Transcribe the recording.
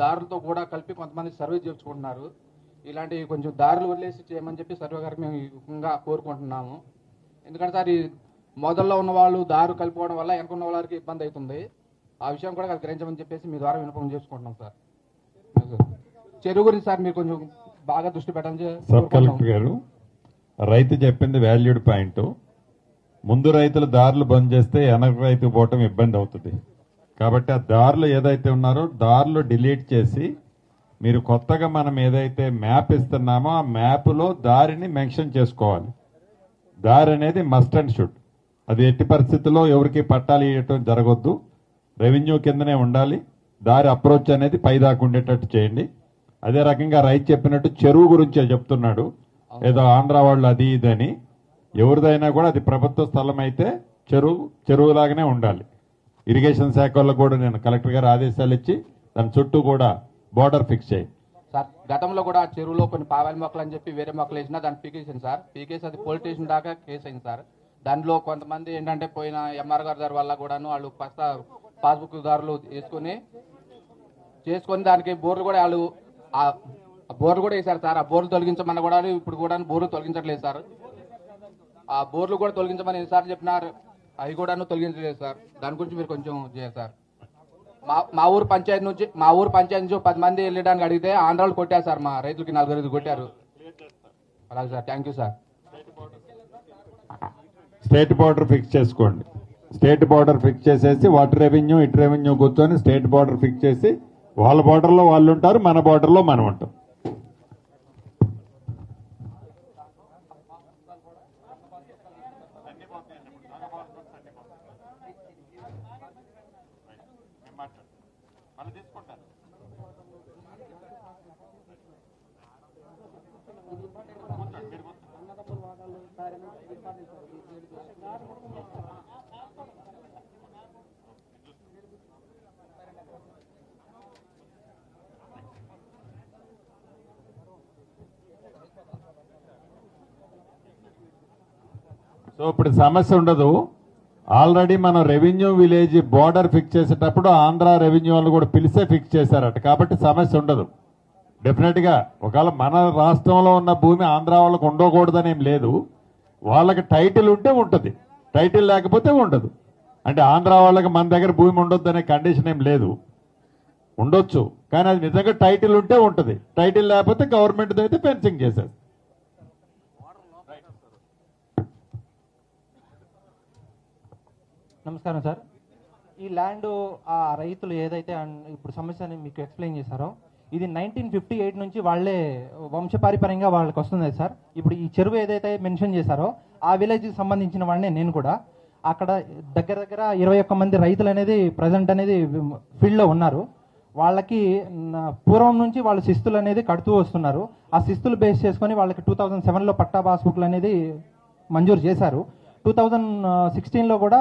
దారులతో కూడా కలిపి కొంతమంది సర్వే చేర్చుకుంటున్నారు. ఇలాంటి కొంచెం దారులు వదిలేసి చేయమని చెప్పి సర్వే గారికి మేము ముఖ్యంగా కోరుకుంటున్నాము. ఎందుకంటే సార్ ఈ మొదల్లో ఉన్న వాళ్ళు దారు కలిపోవడం వల్ల వెనకున్న వాళ్ళకి ఇబ్బంది అవుతుంది. ఆ విషయం కూడా గ్రహించమని చెప్పేసి మీ ద్వారా విన్నపం చేసుకుంటున్నాం సార్. చెరువు గురించి సార్ మీరు కొంచెం బాగా దృష్టి పెట్టండి. సబ్ కలెక్టర్ గారు, రైతు చెప్పింది వాల్యూడ్ పాయింట్. ముందు రైతులు దారులు బంద్ చేస్తే వెనక రైతు పోవటం ఇబ్బంది అవుతుంది. కాబట్టి ఆ దారులు ఏదైతే ఉన్నారో దారులు డిలీట్ చేసి మీరు కొత్తగా మనం ఏదైతే మ్యాప్ ఇస్తున్నామో ఆ మ్యాప్లో దారిని మెన్షన్ చేసుకోవాలి. దారి అనేది మస్ట్ అండ్ షుడ్. అది ఎట్టి పరిస్థితుల్లో ఎవరికి పట్టాలు ఇవ్వటం జరగొద్దు. రెవెన్యూ కిందనే ఉండాలి. దారి అప్రోచ్ అనేది పైదాకా ఉండేటట్టు చేయండి. అదే రకంగా రైతు చెప్పినట్టు చెరువు గురించే చెప్తున్నాడు. ఏదో ఆంధ్ర వాళ్ళు అది ఇదని. ఎవరిదైనా కూడా అది ప్రభుత్వ స్థలం అయితే చెరువులాగానే ఉండాలి. ఇరిగేషన్ శాఖ వాళ్ళకు కూడా నేను కలెక్టర్ గారు ఆదేశాలు ఇచ్చి దాని చుట్టూ కూడా బోర్డర్ ఫిక్స్ చేయి. సార్ గతంలో కూడా చెరువులో కొన్ని పావాలి మొక్కలు అని చెప్పి వేరే మొక్కలు వేసినా దాన్ని పీకేసింది సార్. పీకేసి అది పోలీస్ స్టేషన్ దాకా కేసు అయింది సార్. దానిలో కొంతమంది ఏంటంటే పోయిన ఎంఆర్ గారి వల్ల కూడాను వాళ్ళు పాస్బుక్ దారులు చేసుకొని దానికి బోర్లు కూడా వాళ్ళు బోర్లు కూడా వేశారు సార్. ఆ బోర్లు తొలగించమని కూడా ఇప్పుడు కూడా బోర్లు తొలగించట్లేదు సార్. ఆ బోర్లు కూడా తొలగించమని ఎన్నిసార్లు చెప్పినారు, అవి కూడా తొలగించలేదు సార్. దాని గురించి మీరు కొంచెం చేయాలి సార్. మా ఊరు పంచాయతీ నుంచి 10 మంది వెళ్ళడానికి అడిగితే ఆంధ్రాలు కొట్టారు సార్. మా రైతులకి 4 కొట్టారు. అలాగే sir, thank you sir. State border fix చేసుకోండి. స్టేట్ బార్డర్ ఫిక్స్ చేసేసి వాటర్ రెవెన్యూ ఇటు రెవెన్యూ కూర్చొని స్టేట్ బార్డర్ ఫిక్స్ చేసి వాళ్ళ బార్డర్లో వాళ్ళు ఉంటారు, మన బార్డర్లో మనం ఉంటాం. సో ఇప్పుడు సమస్య ఉండదు. ఆల్రెడీ మనం రెవెన్యూ విలేజ్ బోర్డర్ ఫిక్స్ చేసేటప్పుడు ఆంధ్ర రెవెన్యూ వాళ్ళు కూడా పిలిచే ఫిక్స్ చేశారట. కాబట్టి సమస్య ఉండదు. డెఫినెట్ గా ఒకవేళ మన రాష్ట్రంలో ఉన్న భూమి ఆంధ్ర వాళ్ళకు ఉండకూడదని ఏం లేదు. వాళ్ళకి టైటిల్ ఉంటే ఉంటుంది, టైటిల్ లేకపోతే ఉండదు. అంటే ఆంధ్ర వాళ్ళకి మన దగ్గర భూమి ఉండొద్దు అనే కండిషన్ ఏం లేదు. ఉండొచ్చు, కానీ అది నిజంగా టైటిల్ ఉంటే ఉంటుంది. టైటిల్ లేకపోతే గవర్నమెంట్ అయితే ఫెన్సింగ్ చేసేది. నమస్కారం సార్. ఈ ల్యాండ్ ఆ రైతులు ఏదైతే ఇప్పుడు సమస్యని మీకు ఎక్స్ప్లెయిన్ చేశారో ఇది 1958 నుంచి వాళ్ళే వంశపారిపర్యంగా వాళ్ళకి వస్తుంది సార్. ఇప్పుడు ఈ చెరువు ఏదైతే మెన్షన్ చేశారో ఆ విలేజ్కి సంబంధించిన వాడినే నేను కూడా. అక్కడ దగ్గర 21 మంది రైతులు అనేది ప్రజెంట్ అనేది ఫీల్డ్లో ఉన్నారు. వాళ్ళకి పూర్వం నుంచి వాళ్ళ శిస్తులు అనేది కడుతూ వస్తున్నారు. ఆ శిస్తులు బేస్ చేసుకొని వాళ్ళకి 2007లో పట్టా పాస్బుక్లు అనేది మంజూరు చేశారు. 2016లో కూడా